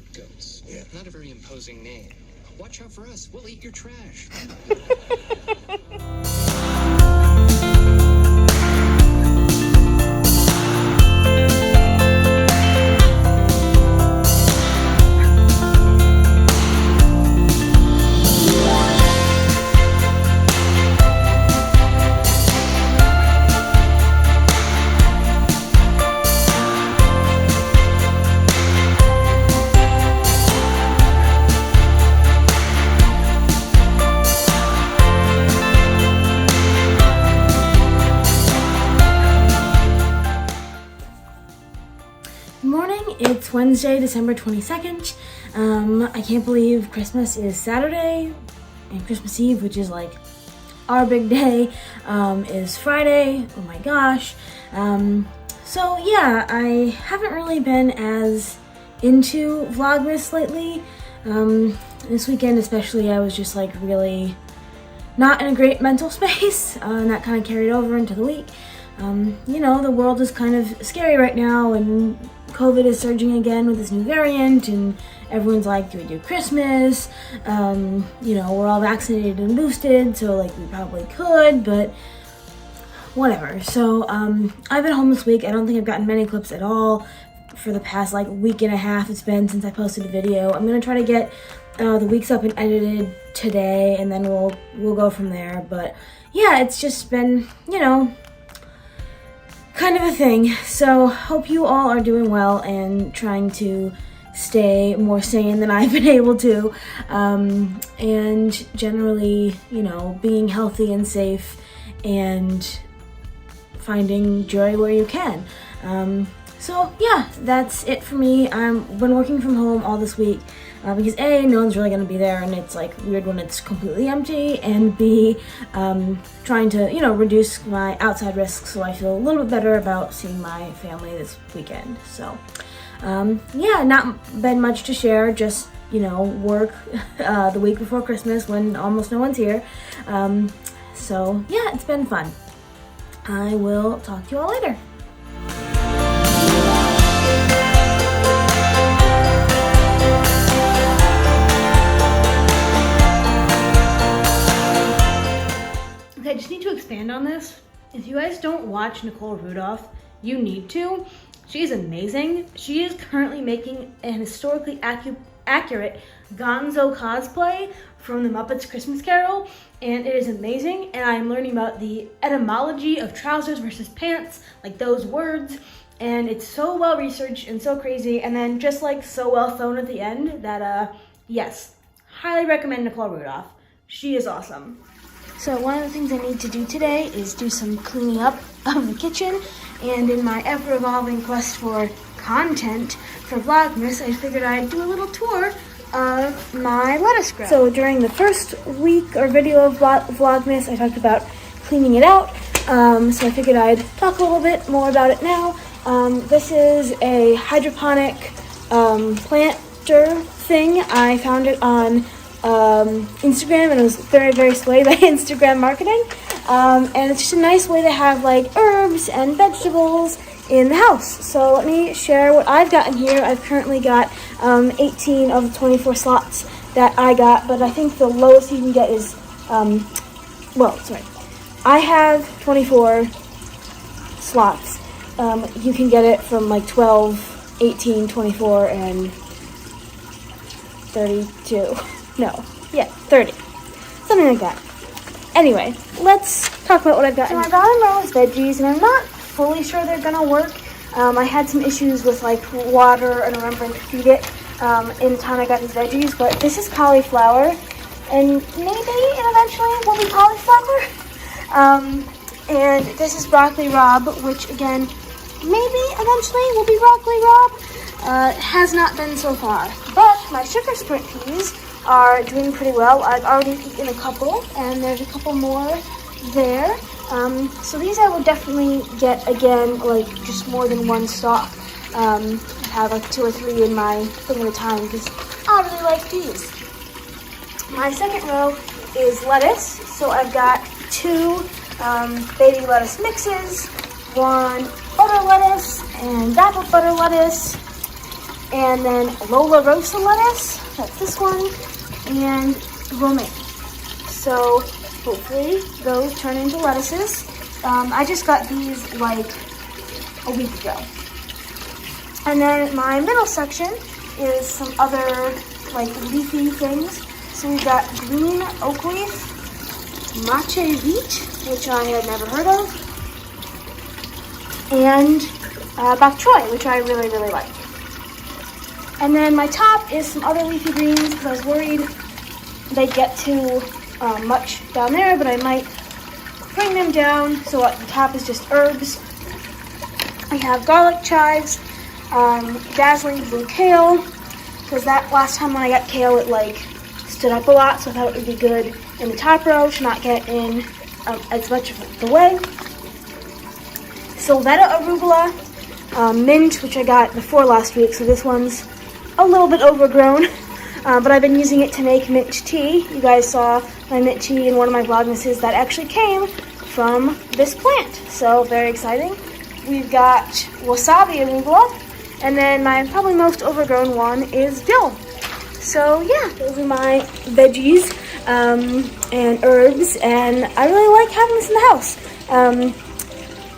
Bird goats. Yeah. Not a very imposing name. Watch out for us. We'll eat your trash. It's Wednesday, December 22nd. I can't believe Christmas is Saturday and Christmas Eve, which is like our big day, is Friday. Oh my gosh. So yeah, I haven't really been as into Vlogmas lately. This weekend especially, I was just like really not in a great mental space, and that kind of carried over into the week. You know, the world is kind of scary right now, and COVID is surging again with this new variant, and everyone's like, do we do Christmas? You know, we're all vaccinated and boosted, so like we probably could, but whatever. So I've been home this week. I don't think I've gotten many clips at all for the past like week and a half it's been since I posted a video. I'm gonna try to get the weeks up and edited today, and then we'll go from there. But yeah, it's just been, you know, kind of a thing. So hope you all are doing well and trying to stay more sane than I've been able to, and generally, you know, being healthy and safe and finding joy where you can. So yeah, that's it for me. I've been working from home all this week because A, no one's really going to be there, and it's like weird when it's completely empty, and B, trying to, you know, reduce my outside risks so I feel a little bit better about seeing my family this weekend. So yeah, not been much to share, just, you know, work the week before Christmas when almost no one's here. So yeah, it's been fun. I will talk to you all later. Okay, I just need to expand on this. If you guys don't watch Nicole Rudolph, you need to. She's amazing. She is currently making an historically accurate Gonzo cosplay from the Muppets Christmas Carol, and it is amazing. And I'm learning about the etymology of trousers versus pants, like those words, and it's so well researched and so crazy, and then just like so well thrown at the end that yes, highly recommend Nicole Rudolph. She is awesome. So one of the things I need to do today is do some cleaning up of the kitchen, and in my ever-evolving quest for content for Vlogmas, I figured I'd do a little tour of my lettuce grow. So during the first week or video of Vlogmas, I talked about cleaning it out, so I figured I'd talk a little bit more about it now. This is a hydroponic planter thing. I found it on Instagram, and it was very, very swayed by Instagram marketing, and it's just a nice way to have like herbs and vegetables in the house. So let me share what I've got in here. I've currently got 18 of the 24 slots that I got, but I think the lowest you can get is I have 24 slots. You can get it from like 12, 18, 24, and 32. No, yeah, 30. Something like that. Anyway, let's talk about what I've got. So I got in those veggies, and I'm not fully sure they're gonna work. I had some issues with like water and remembering to feed it in the time I got these veggies, but this is cauliflower, and maybe it eventually will be cauliflower. And this is broccoli rabe, which again, maybe eventually will be broccoli rabe. It has not been so far. But my sugar sprint peas are doing pretty well. I've already eaten a couple, and there's a couple more there. So these I will definitely get again, like just more than one stalk. I have like 2 or 3 in my thing at a time because I really like peas. My second row is lettuce. So I've got 2 baby lettuce mixes, 1 butter lettuce and dappled butter lettuce, and then Lola Rosa lettuce, that's this one, and romaine. So hopefully those turn into lettuces. I just got these like a week ago. And then my middle section is some other like leafy things. So we've got green oak leaf, mache wheat, which I had never heard of, and bok choy, which I really, really like. And then my top is some other leafy greens because I was worried they'd get too much down there, but I might bring them down. So at the top is just herbs. I have garlic chives, dazzling blue kale, because that last time when I got kale, it like stood up a lot, so I thought it would be good in the top row to not get in as much of the way. Sylvetta arugula, mint, which I got before last week, so this one's a little bit overgrown, but I've been using it to make mint tea. You guys saw my mint tea in one of my Vlogmases that actually came from this plant, so very exciting. We've got wasabi arugula, and then my probably most overgrown one is dill. So yeah, those are my veggies and herbs, and I really like having this in the house.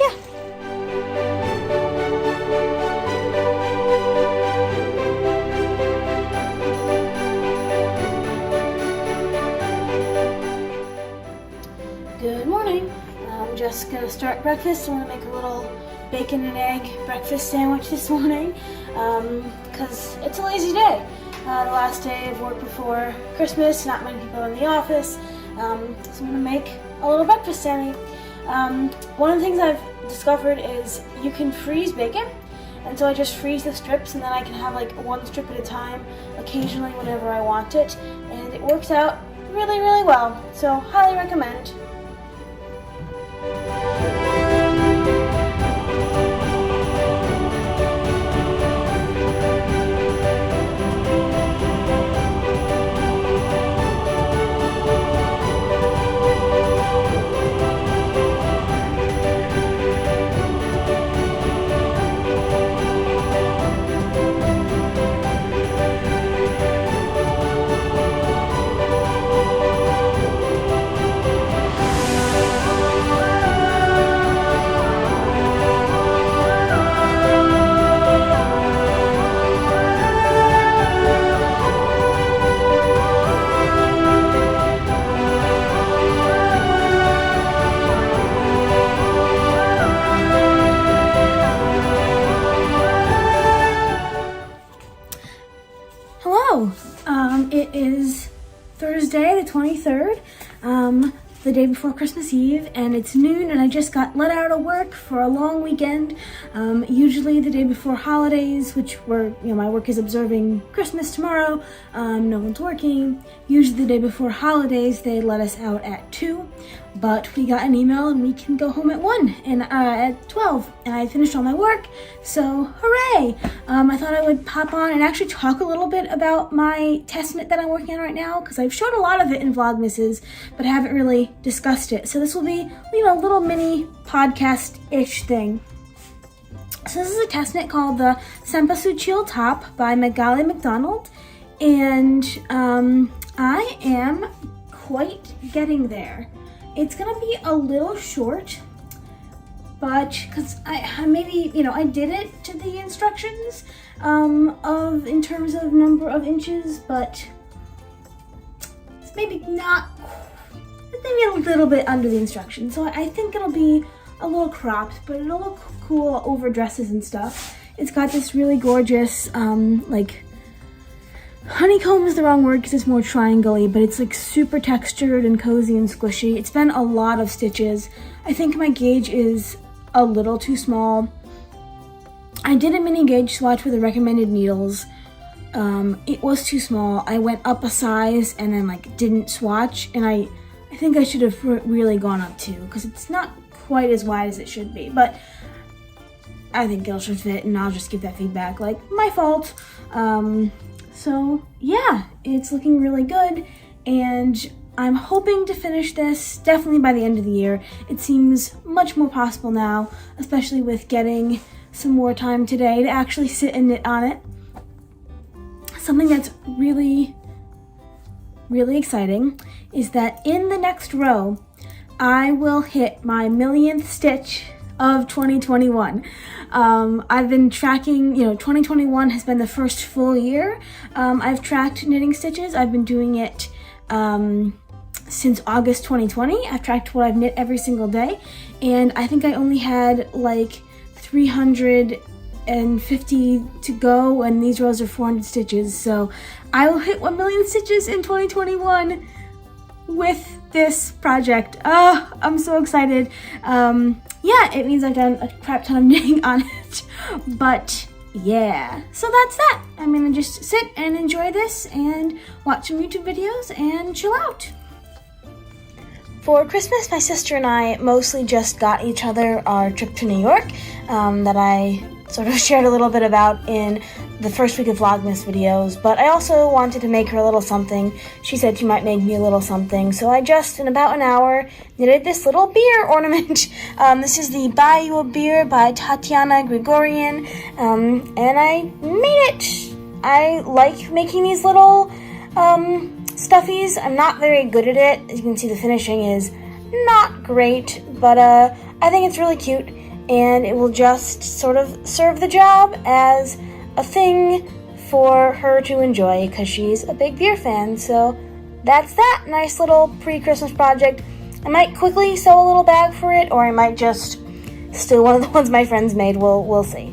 Yeah. Good morning. I'm just gonna start breakfast. I'm gonna make a little bacon and egg breakfast sandwich this morning because it's a lazy day. The last day of work before Christmas, not many people in the office, so I'm gonna make a little breakfast sandwich. One of the things I've discovered is you can freeze bacon, and so I just freeze the strips, and then I can have like one strip at a time, occasionally whenever I want it, and it works out really, really well. So highly recommend. It is Thursday the 23rd, the day before Christmas Eve, and it's noon, and I just got let out of work for a long weekend. Usually the day before holidays, which my work is observing Christmas tomorrow, no one's working. Usually the day before holidays, they let us out at 2, but we got an email and we can go home at 1 and at 12, and I finished all my work, so hooray! I thought I would pop on and actually talk a little bit about my test knit that I'm working on right now, because I've showed a lot of it in Vlogmases, but I haven't really discussed it. So this will be, a little mini podcast-ish thing. So this is a test knit called the Sempasuchil Top by Magali McDonald, and I am quite getting there. It's gonna be a little short, but because I maybe, I did it to the instructions in terms of number of inches, but it's maybe not, maybe a little bit under the instructions. So I think it'll be a little cropped, but it'll look cool over dresses and stuff. It's got this really gorgeous, honeycomb is the wrong word because it's more triangle-y, but it's like super textured and cozy and squishy. It's been a lot of stitches. I think my gauge is a little too small. I did a mini gauge swatch with the recommended needles. It was too small. I went up a size and then didn't swatch, and I think I should have really gone up 2 because it's not quite as wide as it should be, but I think it should fit, and I'll just give that feedback, my fault. So yeah, it's looking really good, and I'm hoping to finish this definitely by the end of the year. It seems much more possible now, especially with getting some more time today to actually sit and knit on it. something that's really, really exciting is that in the next row, I will hit my millionth stitch of 2021. I've been tracking, 2021 has been the first full year. I've tracked knitting stitches. I've been doing it since August 2020. I've tracked what I've knit every single day, and I think I only had like 350 to go, and these rows are 400 stitches. So I will hit 1 million stitches in 2021 with this project. Oh, I'm so excited. Yeah, it means I've done a crap ton of knitting on it, but yeah. So that's that. I'm gonna just sit and enjoy this and watch some YouTube videos and chill out. For Christmas, my sister and I mostly just got each other our trip to New York that I sort of shared a little bit about in the first week of Vlogmas videos, but I also wanted to make her a little something. She said she might make me a little something, so I just, in about an hour, knitted this little beer ornament. This is the Buy You a Beer by Tatiana Grigorian, and I made it. I like making these little stuffies. I'm not very good at it. As you can see, the finishing is not great, but I think it's really cute, and it will just sort of serve the job as a thing for her to enjoy because she's a big beer fan. So that's that nice little pre-Christmas project. I might quickly sew a little bag for it, or I might just steal one of the ones my friends made. We'll see.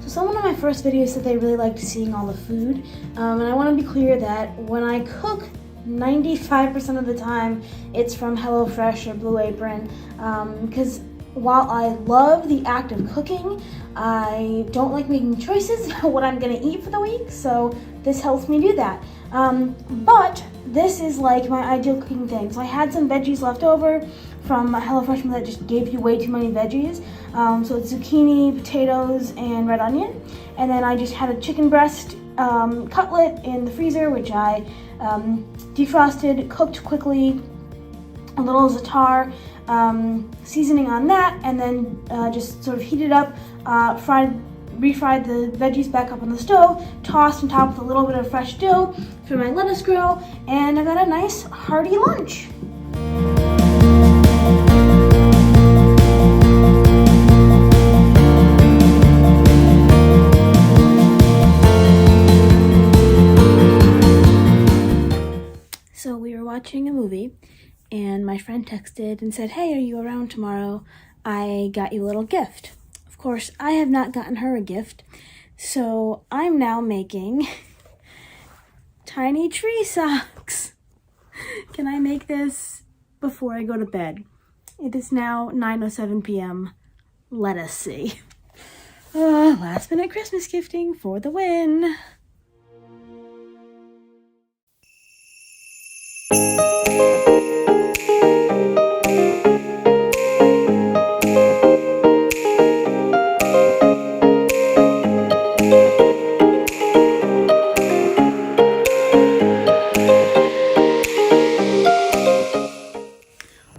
So someone in my first video said they really liked seeing all the food, and I want to be clear that when I cook, 95% of the time it's from HelloFresh or Blue Apron, because while I love the act of cooking, I don't like making choices about what I'm gonna eat for the week, so this helps me do that. But this is like my ideal cooking thing. So I had some veggies left over from HelloFresh that just gave you way too many veggies. So it's zucchini, potatoes, and red onion. And then I just had a chicken breast cutlet in the freezer, which I defrosted, cooked quickly, a little za'atar, seasoning on that, and then just sort of heated up, refried the veggies back up on the stove, tossed on top with a little bit of fresh dough for my lettuce grill, and I got a nice hearty lunch. So we were watching a movie, and my friend texted and said, "Hey, are you around tomorrow? I got you a little gift." Of course, I have not gotten her a gift, so I'm now making tiny tree socks. Can I make this before I go to bed? It is now 9:07 p.m. Let us see. Last minute Christmas gifting for the win.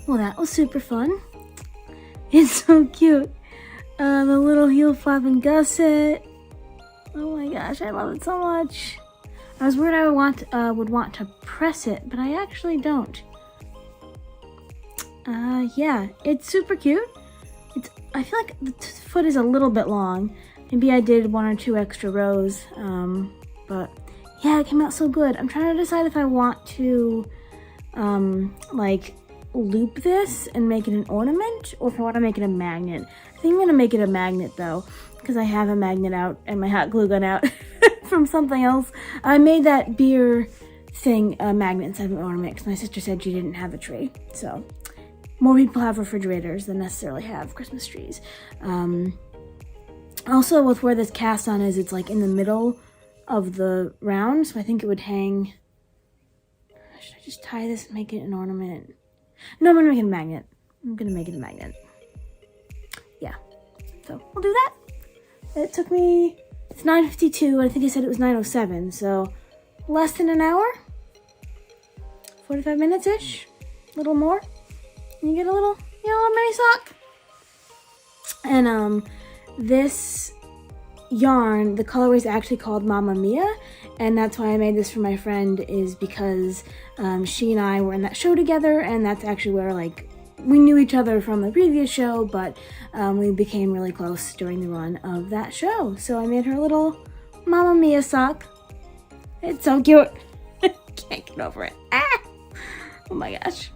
Well, that was super fun. It's so cute. The little heel flapping gusset. Oh my gosh, I love it so much. I was worried I would want to press it, but I actually don't. Yeah, it's super cute. I feel like the foot is a little bit long. Maybe I did 1 or 2 extra rows, but yeah, it came out so good. I'm trying to decide if I want to, like, loop this and make it an ornament, or if I want to make it a magnet. I think I'm gonna make it a magnet though, because I have a magnet out and my hot glue gun out from something else. I made that beer thing a magnet instead of an ornament because my sister said she didn't have a tree. So more people have refrigerators than necessarily have Christmas trees. Also, with where this cast on is, it's like in the middle of the round, so I think it would hang. Should I just tie this and make it an ornament? No, I'm gonna make it a magnet. I'm gonna make it a magnet. Yeah, so we'll do that. It took me, it's 9:52, and I think I said it was 9:07, so less than an hour, 45 minutes-ish, a little more. And you get a little mini sock. And this yarn, the colorway is actually called Mamma Mia, and that's why I made this for my friend, is because she and I were in that show together, and that's actually where, like, we knew each other from the previous show, but we became really close during the run of that show. So I made her a little Mamma Mia sock. It's so cute. Can't get over it. Ah! Oh my gosh.